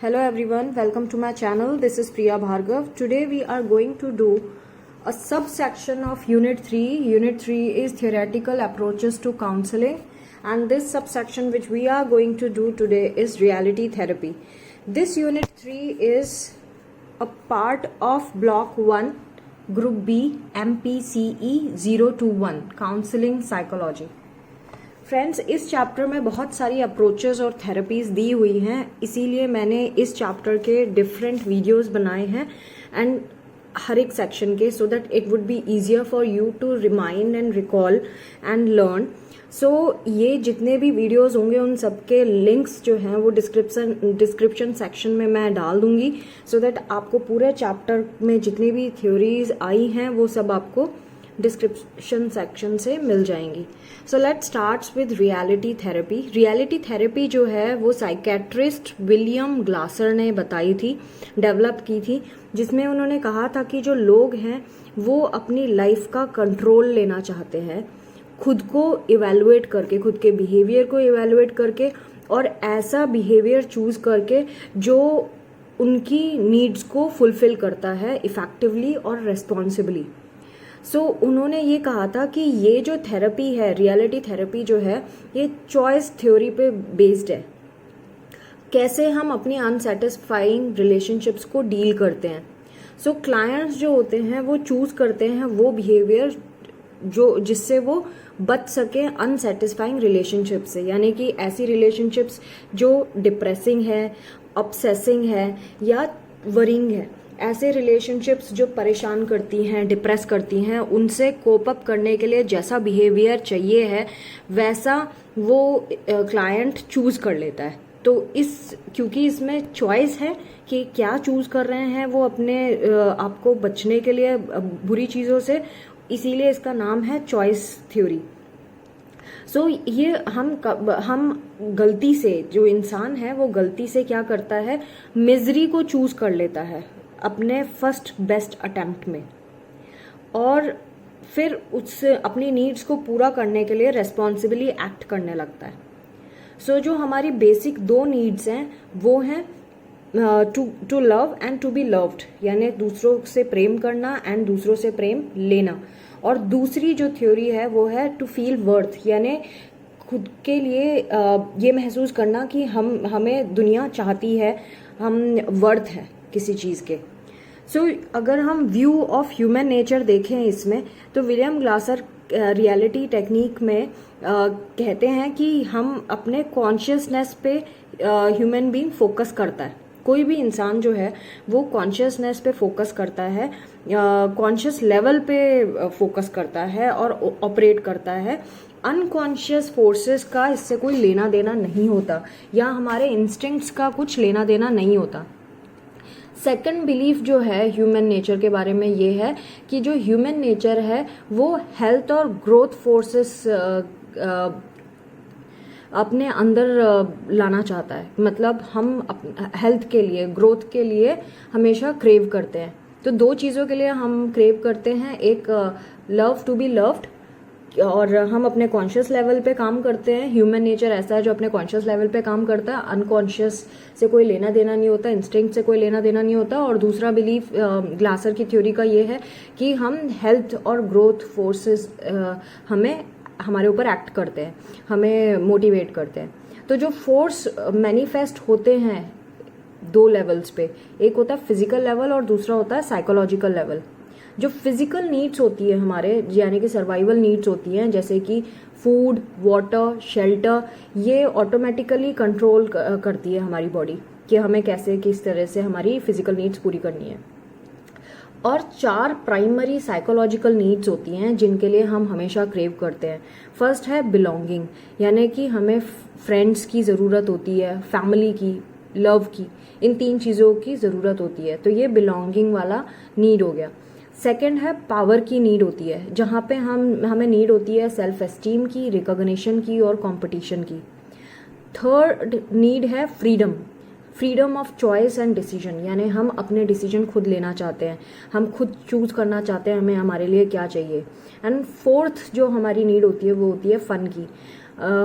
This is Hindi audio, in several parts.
Hello everyone, welcome to my channel. This is Priya Bhargav. Today we are going to do a subsection of Unit 3. Unit 3 is Theoretical Approaches to Counseling, and this subsection which we are going to do today is Reality Therapy. This Unit 3 is a part of Block 1, Group B, MPCE 021, Counseling Psychology. Friends, इस चैप्टर में बहुत सारी अप्रोचेस और थेरेपीज दी हुई हैं, इसीलिए मैंने इस चैप्टर के डिफरेंट वीडियोस बनाए हैं एंड हर एक सेक्शन के, so that it would be easier for you to remind and recall and learn. So ये जितने भी वीडियोस होंगे उन सबके लिंक्स जो हैं वो डिस्क्रिप्शन सेक्शन में मैं डाल दूंगी, सो दैट आपको पूरे चैप्टर में जितनी भी थ्योरीज आई हैं वो सब आपको डिस्क्रिप्शन सेक्शन से मिल जाएंगी. So let's start with reality therapy. Reality therapy जो है वो साइकेट्रिस्ट विलियम ग्लासर ने बताई थी, डेवलप की थी, जिसमें उन्होंने कहा था कि जो लोग हैं वो अपनी लाइफ का कंट्रोल लेना चाहते हैं, खुद को इवेलुएट करके, खुद के बिहेवियर को इवेलुएट करके और ऐसा बिहेवियर चूज करके जो उनकी नीड्स को फुलफिल करता है इफेक्टिवली और रेस्पॉन्सिबली. सो उन्होंने ये कहा था कि ये जो थेरेपी है, रियलिटी थेरेपी जो है, ये चॉइस थ्योरी पे बेस्ड है. कैसे हम अपनी अनसेटिस्फाइंग रिलेशनशिप्स को डील करते हैं. सो क्लाइंट्स जो होते हैं वो चूज करते हैं वो बिहेवियर जो जिससे वो बच सके अनसेटिस्फाइंग रिलेशनशिप से, यानी कि ऐसी रिलेशनशिप्स जो डिप्रेसिंग है, अपसेसिंग है या वरिंग है. ऐसे रिलेशनशिप्स जो परेशान करती हैं, डिप्रेस करती हैं, उनसे कोप अप करने के लिए जैसा बिहेवियर चाहिए है वैसा वो क्लाइंट चूज कर लेता है. तो क्योंकि इसमें चॉइस है कि क्या चूज कर रहे हैं वो अपने आपको बचने के लिए बुरी चीजों से, इसीलिए इसका नाम है चॉइस थ्योरी. सो ये हम गलती से, जो इंसान है वो गलती से क्या करता है, मिजरी को चूज कर लेता है अपने फर्स्ट बेस्ट अटेम्प्ट में, और फिर उससे अपनी नीड्स को पूरा करने के लिए रेस्पॉन्सिबली एक्ट करने लगता है. सो जो हमारी बेसिक दो नीड्स हैं वो हैं to love and to be loved, यानी दूसरों से प्रेम करना एंड दूसरों से प्रेम लेना. और दूसरी जो थ्योरी है वो है टू फील वर्थ, यानी खुद के लिए ये महसूस करना कि हमें दुनिया चाहती है, हम वर्थ है किसी चीज़ के. सो अगर हम व्यू ऑफ ह्यूमन नेचर देखें इसमें, तो विलियम ग्लासर रियलिटी टेक्निक में कहते हैं कि हम अपने कॉन्शियसनेस पे ह्यूमन बीइंग फोकस करता है. कोई भी इंसान जो है वो कॉन्शियसनेस पे फोकस करता है, कॉन्शियस लेवल पे फोकस करता है और ऑपरेट करता है. अनकॉन्शियस फोर्सेस का इससे कोई लेना देना नहीं होता, या हमारे इंस्टिंक्ट्स का कुछ लेना देना नहीं होता. सेकंड बिलीफ जो है ह्यूमन नेचर के बारे में ये है कि जो ह्यूमन नेचर है वो हेल्थ और ग्रोथ फोर्सेस अपने अंदर लाना चाहता है. मतलब हम हेल्थ के लिए, ग्रोथ के लिए हमेशा क्रेव करते हैं. तो दो चीज़ों के लिए हम क्रेव करते हैं, एक लव टू बी लव्ड, और हम अपने कॉन्शियस लेवल पे काम करते हैं. ह्यूमन नेचर ऐसा है जो अपने कॉन्शियस लेवल पे काम करता है, अनकॉन्शियस से कोई लेना देना नहीं होता, इंस्टिंक्ट से कोई लेना देना नहीं होता. और दूसरा बिलीफ ग्लासर की थ्योरी का ये है कि हम हेल्थ और ग्रोथ फोर्सेस हमारे ऊपर एक्ट करते हैं, हमें मोटिवेट करते हैं. तो जो फोर्स मैनिफेस्ट होते हैं दो लेवल्स पे, एक होता है फिजिकल लेवल और दूसरा होता है साइकोलॉजिकल लेवल. जो फिजिकल नीड्स होती है हमारे, यानी कि सर्वाइवल नीड्स होती हैं, जैसे कि फूड, वाटर, शेल्टर, ये ऑटोमेटिकली कंट्रोल करती है हमारी बॉडी कि हमें कैसे, किस तरह से हमारी फिजिकल नीड्स पूरी करनी है. और 4 प्राइमरी साइकोलॉजिकल नीड्स होती हैं जिनके लिए हम हमेशा क्रेव करते हैं. फर्स्ट है बिलोंगिंग, यानी कि हमें फ्रेंड्स की ज़रूरत होती है, फैमिली की, लव की, इन 3 चीज़ों की ज़रूरत होती है. तो ये बिलोंगिंग वाला नीड हो गया. सेकंड है पावर की नीड होती है, जहाँ पे हमें नीड होती है सेल्फ एस्टीम की, रिकॉग्निशन की और कंपटीशन की. थर्ड नीड है freedom of choice and decision, यानी हम अपने डिसीजन खुद लेना चाहते हैं, हम खुद चूज करना चाहते हैं हमें हमारे लिए क्या चाहिए. एंड फोर्थ जो हमारी नीड होती है वो होती है फन की.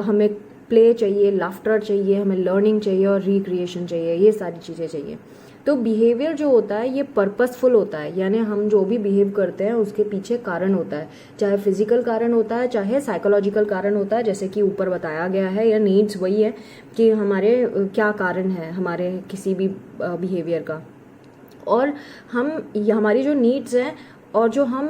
हमें प्ले चाहिए, लाफ्टर चाहिए, हमें लर्निंग चाहिए और रिक्रिएशन चाहिए, ये सारी चीज़ें चाहिए। तो बिहेवियर जो होता है ये पर्पसफुल होता है, यानी हम जो भी बिहेव करते हैं उसके पीछे कारण होता है, चाहे फिजिकल कारण होता है चाहे साइकोलॉजिकल कारण होता है, जैसे कि ऊपर बताया गया है। या नीड्स वही है कि हमारे क्या कारण है हमारे किसी भी बिहेवियर का, और हमारी जो नीड्स हैं और जो हम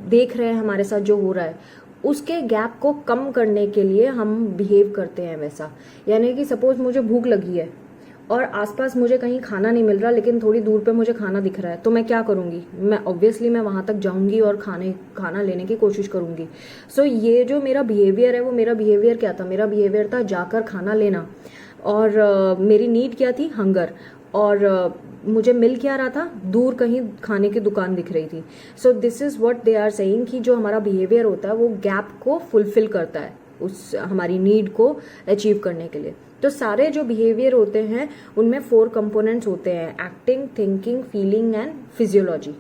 देख रहे हैं हमारे साथ जो हो रहा है उसके गैप को कम करने के लिए हम बिहेव करते हैं वैसा। यानी कि सपोज मुझे भूख लगी है और आसपास मुझे कहीं खाना नहीं मिल रहा, लेकिन थोड़ी दूर पे मुझे खाना दिख रहा है, तो मैं क्या करूँगी, मैं ऑब्वियसली मैं वहाँ तक जाऊँगी और खाना लेने की कोशिश करूँगी। सो ये जो मेरा बिहेवियर है वो मेरा बिहेवियर क्या था, मेरा बिहेवियर था जाकर खाना लेना, और मेरी नीड क्या थी, हंगर, और मुझे मिल क्या रहा था, दूर कहीं खाने की दुकान दिख रही थी। So this is what they are saying कि जो हमारा बिहेवियर होता है वो गैप को फुलफिल करता है उस हमारी नीड को अचीव करने के लिए। तो सारे जो बिहेवियर होते हैं उनमें 4 कंपोनेंट्स होते हैं, acting, thinking, feeling and physiology.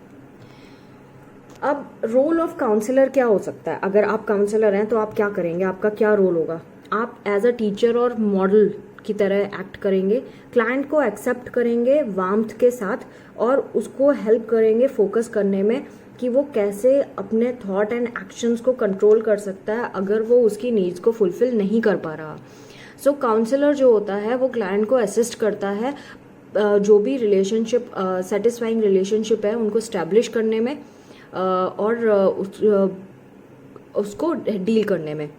अब रोल ऑफ काउंसलर क्या हो सकता है, अगर आप काउंसलर हैं तो आप क्या करेंगे, आपका क्या रोल होगा। आप एज अ टीचर और मॉडल की तरह एक्ट करेंगे, क्लाइंट को एक्सेप्ट करेंगे वार्मथ के साथ और उसको हेल्प करेंगे फोकस करने में कि वो कैसे अपने थॉट एंड एक्शंस को कंट्रोल कर सकता है अगर वो उसकी नीड्स को फुलफिल नहीं कर पा रहा। सो काउंसलर जो होता है वो क्लाइंट को असिस्ट करता है जो भी रिलेशनशिप सेटिस्फाइंग रिलेशनशिप है उनको स्टैब्लिश करने में और उसको डील करने में।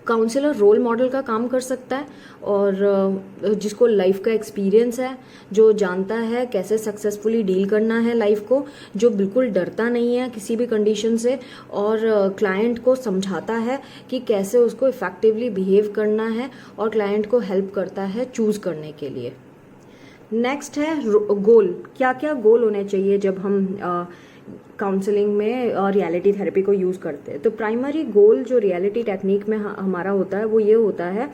काउंसलर रोल मॉडल का काम कर सकता है और जिसको लाइफ का एक्सपीरियंस है, जो जानता है कैसे सक्सेसफुली डील करना है लाइफ को, जो बिल्कुल डरता नहीं है किसी भी कंडीशन से और क्लाइंट को समझाता है कि कैसे उसको इफेक्टिवली बिहेव करना है और क्लाइंट को हेल्प करता है चूज करने के लिए। नेक्स्ट है गोल। क्या क्या गोल होने चाहिए जब हम काउंसलिंग में रियलिटी थेरेपी को यूज़ करते हैं। तो प्राइमरी गोल जो रियलिटी टेक्निक में हमारा होता है वो ये होता है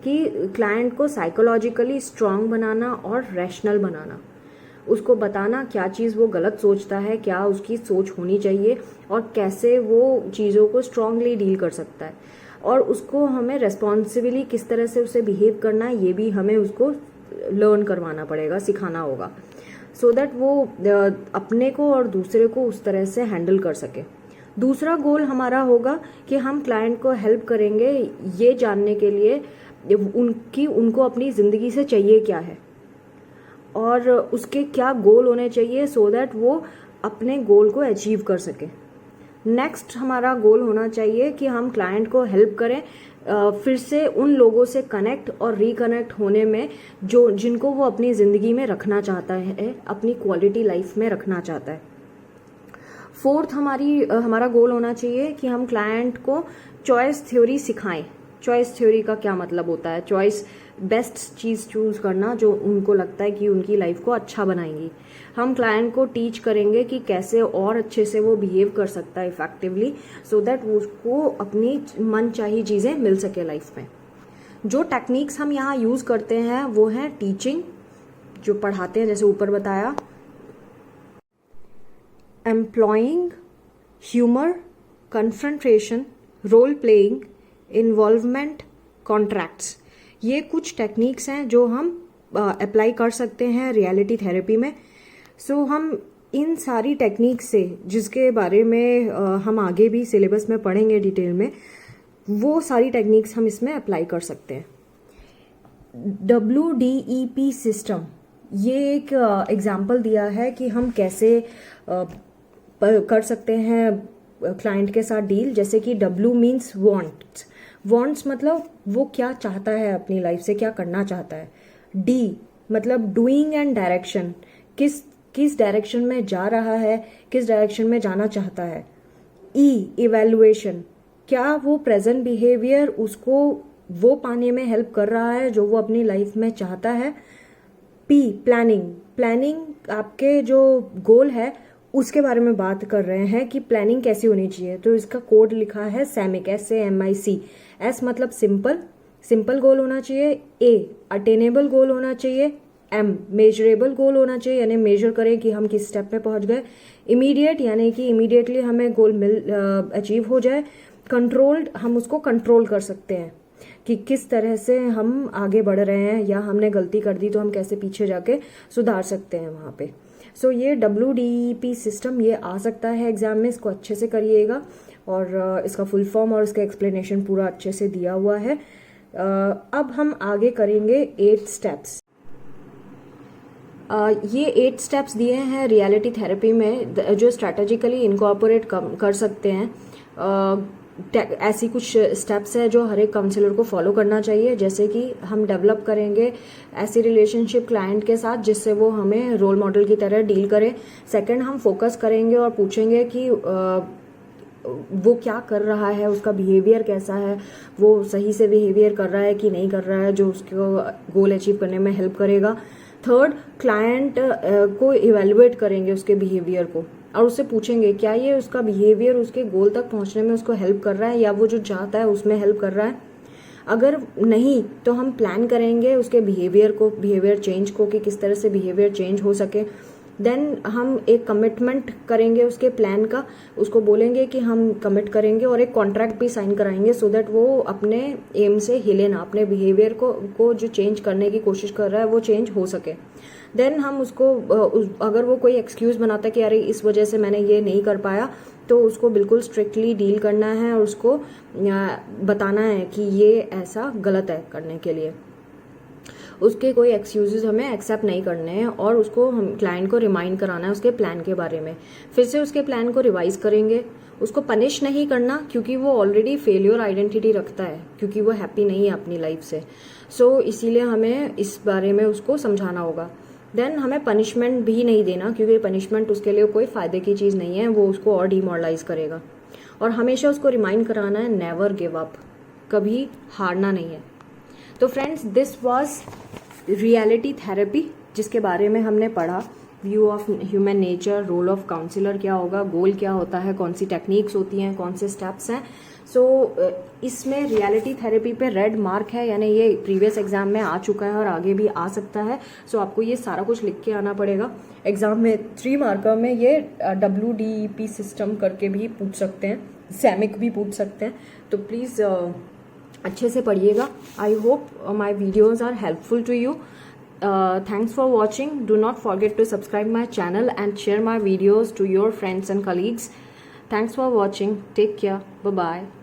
कि क्लाइंट को साइकोलॉजिकली स्ट्रांग बनाना और रैशनल बनाना, उसको बताना क्या चीज़ वो गलत सोचता है, क्या उसकी सोच होनी चाहिए और कैसे वो चीज़ों को स्ट्रांगली डील कर सकता है, और उसको हमें रेस्पॉन्सिबली किस तरह से उसे बिहेव करना है ये भी हमें उसको लर्न करवाना पड़ेगा, सिखाना होगा, सो दैट वो अपने को और दूसरे को उस तरह से हैंडल कर सके। दूसरा गोल हमारा होगा कि हम क्लाइंट को हेल्प करेंगे ये जानने के लिए उनको अपनी ज़िंदगी से चाहिए क्या है और उसके क्या गोल होने चाहिए सो दैट वो अपने गोल को अचीव कर सके। नेक्स्ट हमारा गोल होना चाहिए कि हम क्लाइंट को हेल्प करें फिर से उन लोगों से कनेक्ट और रिकनेक्ट होने में जिनको वो अपनी ज़िंदगी में रखना चाहता है, अपनी क्वालिटी लाइफ में रखना चाहता है। फोर्थ हमारा गोल होना चाहिए कि हम क्लाइंट को चॉइस थ्योरी सिखाएं। चॉइस थ्योरी का क्या मतलब होता है, चॉइस बेस्ट चीज़ चूज़ करना जो उनको लगता है कि उनकी लाइफ को अच्छा बनाएंगी। हम क्लाइंट को टीच करेंगे कि कैसे और अच्छे से वो बिहेव कर सकता है इफेक्टिवली सो दैट उसको अपनी मन चाहिए चीज़ें मिल सके लाइफ में। जो टेक्निक्स हम यहाँ यूज़ करते हैं वो है टीचिंग, जो पढ़ाते हैं जैसे ऊपर बताया, employing, humour, confrontation, role playing, involvement, contracts. ये कुछ टेक्निक्स हैं जो हम अप्लाई कर सकते हैं रियलिटी थेरेपी में। सो हम इन सारी टेक्निक से जिसके बारे में हम आगे भी सिलेबस में पढ़ेंगे डिटेल में, वो सारी टेक्निक्स हम इसमें अप्लाई कर सकते हैं। WDEP सिस्टम, ये एक एग्जाम्पल दिया है कि हम कैसे कर सकते हैं क्लाइंट के साथ डील। जैसे कि W मीन्स वांट्स, वांट्स मतलब वो क्या चाहता है अपनी लाइफ से, क्या करना चाहता है। D मतलब डूइंग एंड डायरेक्शन, किस डायरेक्शन में जा रहा है, किस डायरेक्शन में जाना चाहता है। E इवैल्यूएशन, क्या वो प्रेजेंट बिहेवियर उसको वो पाने में हेल्प कर रहा है जो वो अपनी लाइफ में चाहता है। P प्लानिंग आपके जो गोल है उसके बारे में बात कर रहे हैं कि प्लानिंग कैसी होनी चाहिए। तो इसका कोड लिखा है SAMIC, SAMIC। S मतलब सिंपल गोल होना चाहिए। A अटेनेबल गोल होना चाहिए। M मेजरेबल गोल होना चाहिए, यानी मेजर करें कि हम किस स्टेप पे पहुंच गए। इमीडिएट यानी कि इमीडिएटली हमें गोल अचीव हो जाए। कंट्रोल्ड, हम उसको कंट्रोल कर सकते हैं कि किस तरह से हम आगे बढ़ रहे हैं, या हमने गलती कर दी तो हम कैसे पीछे जाके सुधार सकते हैं वहाँ पे। सो ये WDEP सिस्टम ये आ सकता है एग्जाम में, इसको अच्छे से करिएगा। और इसका फुल फॉर्म और इसका एक्सप्लेनेशन पूरा अच्छे से दिया हुआ है। अब हम आगे करेंगे 8 स्टेप्स। ये 8 स्टेप्स दिए हैं रियलिटी थेरेपी में, जो स्ट्रैटेजिकली इनकॉर्पोरेट कर सकते हैं। ऐसी कुछ स्टेप्स है जो हर एक काउंसलर को फॉलो करना चाहिए, जैसे कि हम डेवलप करेंगे ऐसी रिलेशनशिप क्लाइंट के साथ जिससे वो हमें रोल मॉडल की तरह डील करे। सेकंड, हम फोकस करेंगे और पूछेंगे कि वो क्या कर रहा है, उसका बिहेवियर कैसा है, वो सही से बिहेवियर कर रहा है कि नहीं कर रहा है, जो उसको गोल अचीव करने में हेल्प करेगा। थर्ड, क्लाइंट को इवेलुएट करेंगे उसके बिहेवियर को, और उससे पूछेंगे क्या ये उसका बिहेवियर उसके गोल तक पहुंचने में उसको हेल्प कर रहा है, या वो जो चाहता है उसमें हेल्प कर रहा है। अगर नहीं तो हम प्लान करेंगे उसके बिहेवियर चेंज को, कि किस तरह से बिहेवियर चेंज हो सके। देन हम एक कमिटमेंट करेंगे उसके प्लान का, उसको बोलेंगे कि हम कमिट करेंगे, और एक कॉन्ट्रैक्ट भी साइन कराएंगे सो दैट वो अपने एम से हिले ना, अपने बिहेवियर को जो चेंज करने की कोशिश कर रहा है वो चेंज हो सके। देन हम उसको अगर वो कोई एक्सक्यूज बनाता है कि अरे इस वजह से मैंने ये नहीं कर पाया, तो उसको बिल्कुल स्ट्रिक्टली डील करना है और उसको बताना है कि ये ऐसा गलत है करने के लिए। उसके कोई एक्सक्यूजेज हमें एक्सेप्ट नहीं करने हैं, और उसको हम क्लाइंट को रिमाइंड कराना है उसके प्लान के बारे में। फिर से उसके प्लान को रिवाइज करेंगे। उसको पनिश नहीं करना, क्योंकि वो ऑलरेडी फेलियर आइडेंटिटी रखता है, क्योंकि वो हैप्पी नहीं है अपनी लाइफ से। सो इसीलिए हमें इस बारे में उसको समझाना होगा। देन हमें पनिशमेंट भी नहीं देना, क्योंकि पनिशमेंट उसके लिए कोई फायदे की चीज़ नहीं है, वो उसको और डिमोरलाइज करेगा। और हमेशा उसको रिमाइंड कराना है नेवर गिव अप, कभी हारना नहीं है। तो friends, this was reality therapy, जिसके बारे में हमने पढ़ा। View of human nature, role of counsellor क्या होगा, गोल क्या होता है, कौन सी टेक्निक्स होती हैं, कौन से स्टेप्स हैं। सो इसमें रियलिटी थेरेपी पे रेड मार्क है, यानी ये प्रीवियस एग्जाम में आ चुका है और आगे भी आ सकता है। सो आपको ये सारा कुछ लिख के आना पड़ेगा। एग्जाम में 3 मार्कर में ये WDEP सिस्टम करके भी पूछ सकते हैं, सैमिक भी पूछ सकते हैं। तो प्लीज़ अच्छे से पढ़िएगा। I hope my videos are helpful to you. Thanks for watching. Do not forget to subscribe my channel and share my videos to your friends and colleagues. Thanks for watching. Take care. Bye bye.